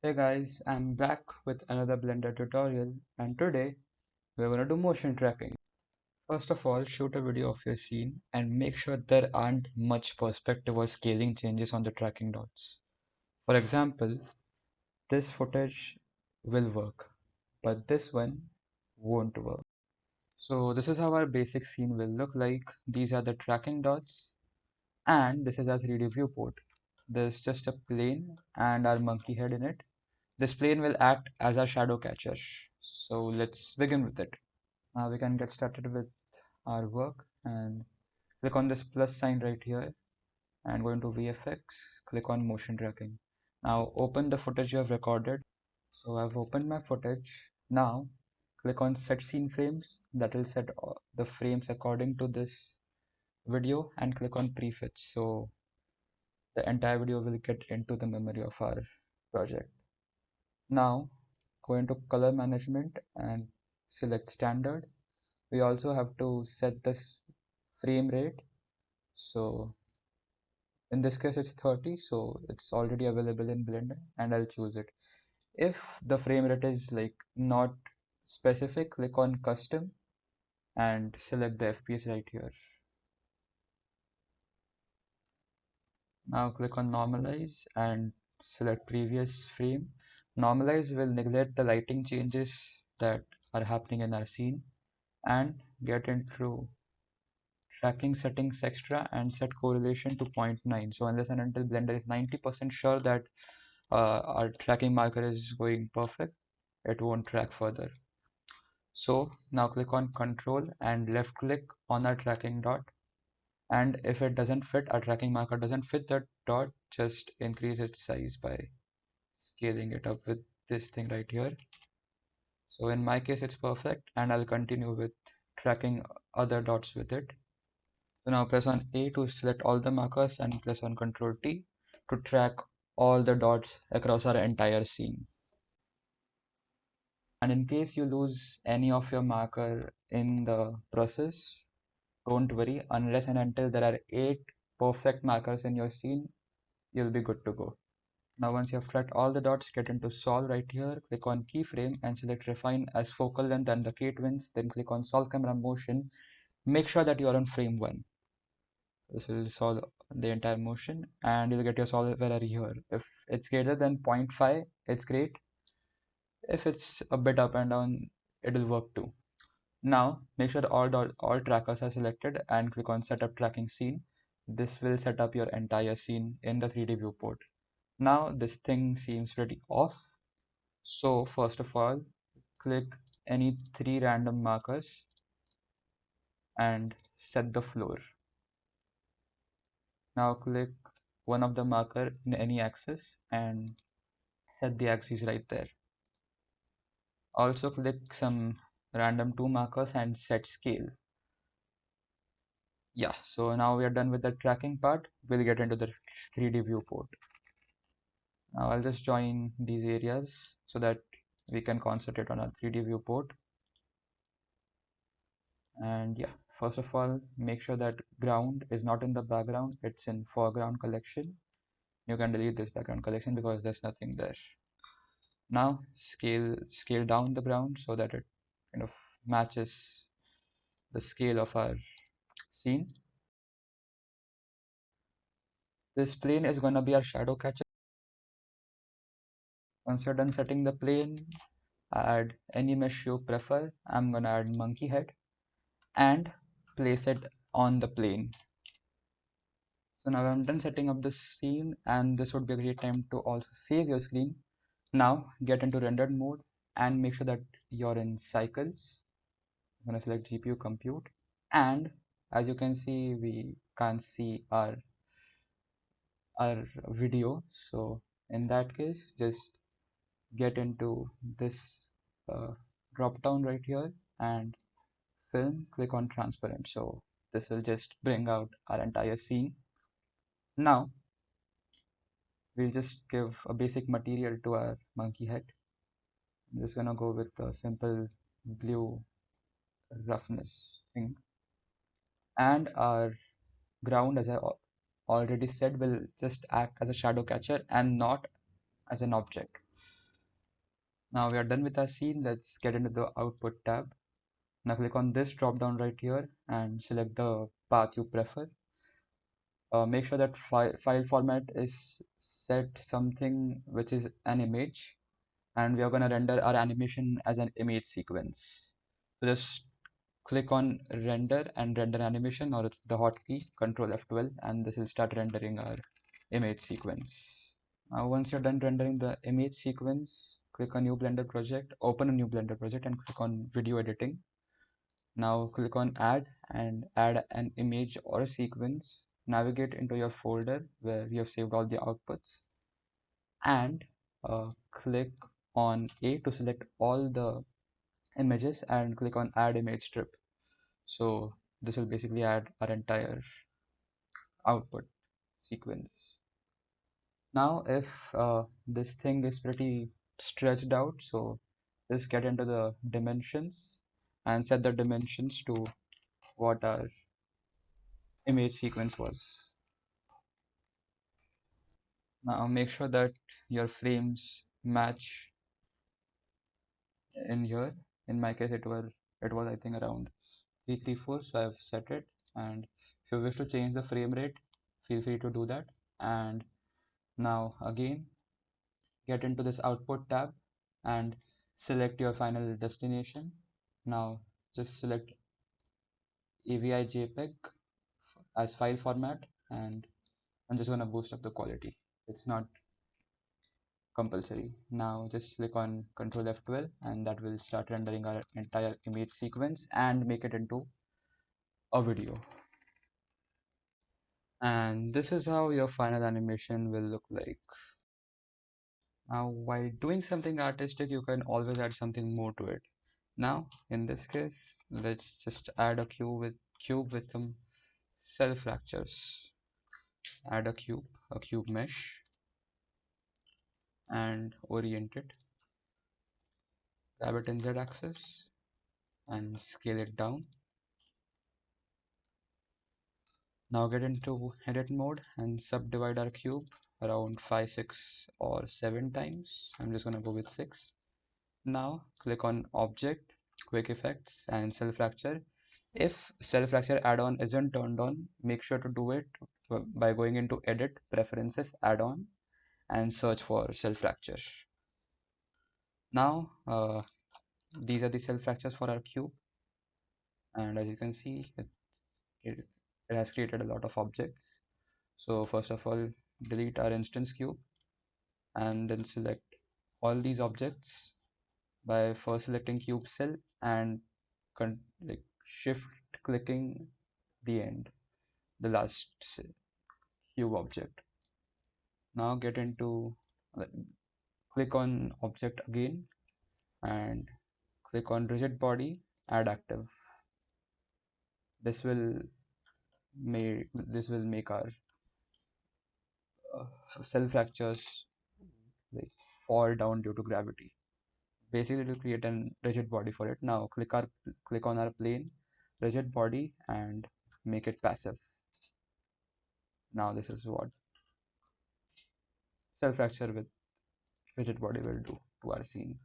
Hey guys, I'm back with another Blender tutorial, and today we're gonna do motion tracking. First of all, shoot a video of your scene and make sure there aren't much perspective or scaling changes on the tracking dots. For example, this footage will work, but this one won't work. So this is how our basic scene will look like. These are the tracking dots, and this is our 3D viewport. There's just a plane and our monkey head in it. This plane will act as our shadow catcher. So let's begin with it. Now we can get started with our work and click on this plus sign right here and go into VFX, click on motion tracking. Now open the footage you have recorded. So I've opened my footage. Now click on set scene frames. That will set the frames according to this video and click on prefetch. So the entire video will get into the memory of our project. Now go into color management and select standard. We also have to set this frame rate. So in this case it's 30, so it's already available in Blender and I'll choose it. If the frame rate is like not specific, click on custom and select the FPS right here. Now click on normalize and select previous frame. Normalize will neglect the lighting changes that are happening in our scene and get into tracking settings extra and set correlation to 0.9. So unless and until Blender is 90% sure that our tracking marker is going perfect, it won't track further. So now click on control and left click on our tracking dot, and if it doesn't fit, our tracking marker doesn't fit that dot, just increase its size by scaling it up with this thing right here. So in my case it's perfect and I'll continue with tracking other dots with it. So now press on A to select all the markers and press on Ctrl T to track all the dots across our entire scene. And in case you lose any of your marker in the process, don't worry, unless and until there are 8 perfect markers in your scene, you'll be good to go. Now once you have tracked all the dots, get into solve right here, click on keyframe and select refine as focal length and the k-twins, then click on solve camera motion. Make sure that you are on frame 1. This will solve the entire motion and you'll get your solver error here. If it's greater than 0.5, it's great. If it's a bit up and down, it will work too. Now make sure all trackers are selected and click on setup tracking scene. This will set up your entire scene in the 3D viewport. Now this thing seems pretty off. So first of all, click any 3 random markers and set the floor. Now click one of the marker in any axis and set the axis right there. Also click some random 2 markers and set scale. Yeah, so now we are done with the tracking part. We'll get into the 3D viewport. Now I'll just join these areas so that we can concentrate on our 3D viewport. And yeah, first of all, make sure that ground is not in the background, it's in foreground collection. You can delete this background collection because there's nothing there. Now scale down the ground so that it kind of matches the scale of our scene. This plane is going to be our shadow catcher. Once you're done setting the plane, add any mesh you prefer. I'm going to add monkey head and place it on the plane. So now I'm done setting up the scene, and this would be a great time to also save your screen. Now get into rendered mode and make sure that you're in cycles. I'm going to select GPU compute, and as you can see, we can't see our video. So in that case, just get into this uh, drop down right here and film, click on transparent. So this will just bring out our entire scene. Now we'll just give a basic material to our monkey head. I'm just gonna go with a simple blue roughness thing, and our ground, as I already said, will just act as a shadow catcher and not as an object. Now we are done with our scene. Let's get into the output tab. Now click on this drop down right here and select the path you prefer. Make sure that file format is set something which is an image, and we are going to render our animation as an image sequence. So just click on render and render animation, or the hotkey Control F12, and this will start rendering our image sequence. Now once you're done rendering the image sequence, click on new Blender project, open a new Blender project and click on video editing. Now click on add and add an image or a sequence. Navigate into your folder where you have saved all the outputs, and click on A to select all the images and click on add image strip. So this will basically add our entire output sequence. Now if this thing is pretty stretched out, so just get into the dimensions and set the dimensions to what our image sequence was. Now make sure that your frames match in here. In my case it was I think around 334, so I've set it. And if you wish to change the frame rate, feel free to do that. And now again get into this output tab and select your final destination. Now just select AVI JPEG as file format, and I'm just gonna boost up the quality. It's not compulsory. Now just click on Control F12 and that will start rendering our entire image sequence and make it into a video. And this is how your final animation will look like. Now while doing something artistic, you can always add something more to it. Now in this case, let's just add a cube with some cell fractures. Add a cube mesh, and orient it. Grab it in Z axis and scale it down. Now get into edit mode and subdivide our cube around 5, 6 or 7 times. I'm just gonna go with 6. Now click on object, quick effects and cell fracture. If cell fracture add-on isn't turned on, make sure to do it by going into edit, preferences, add-on and search for cell fracture. Now these are the cell fractures for our cube, and as you can see it has created a lot of objects. So first of all, delete our instance cube and then select all these objects by first selecting cube cell and like shift clicking the last cube object. Now get into click on object again and click on rigid body, add active. This will make our cell fractures like fall down due to gravity. Basically to create a rigid body for it. Now click on our plane, rigid body, and make it passive. Now this is what cell fracture with rigid body will do to our scene.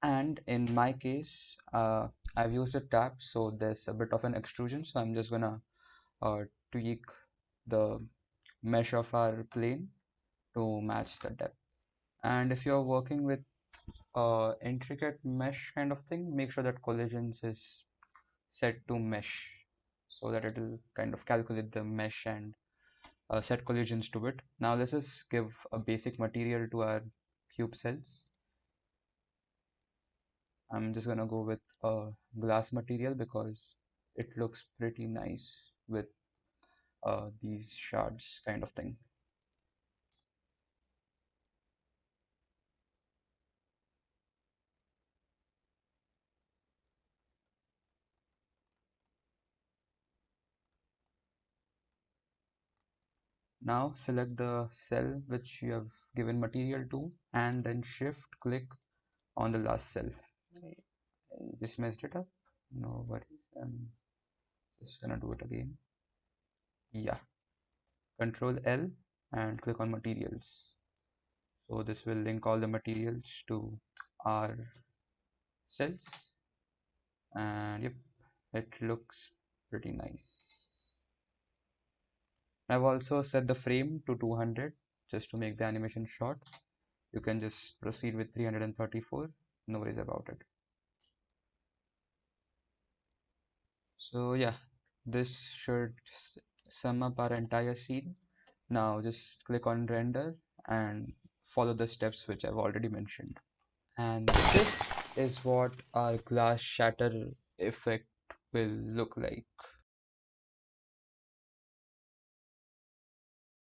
And in my case, I've used a tap, so there's a bit of an extrusion, so I'm just gonna tweak the mesh of our plane to match the depth. And if you're working with intricate mesh kind of thing, make sure that collisions is set to mesh so that it will kind of calculate the mesh and set collisions to it. Now let's just give a basic material to our cube cells. I'm just gonna go with a glass material because it looks pretty nice with these shards kind of thing. Now select the cell which you have given material to and then shift click on the last cell. I just messed it up. No worries. I'm just gonna do it again. Yeah. Control L and click on materials. So this will link all the materials to our cells, and yep, it looks pretty nice. I've also set the frame to 200 just to make the animation short. You can just proceed with 334, no worries about it. So yeah, this should sum up our entire scene. Now just click on render and follow the steps which I've already mentioned. And this is what our glass shatter effect will look like.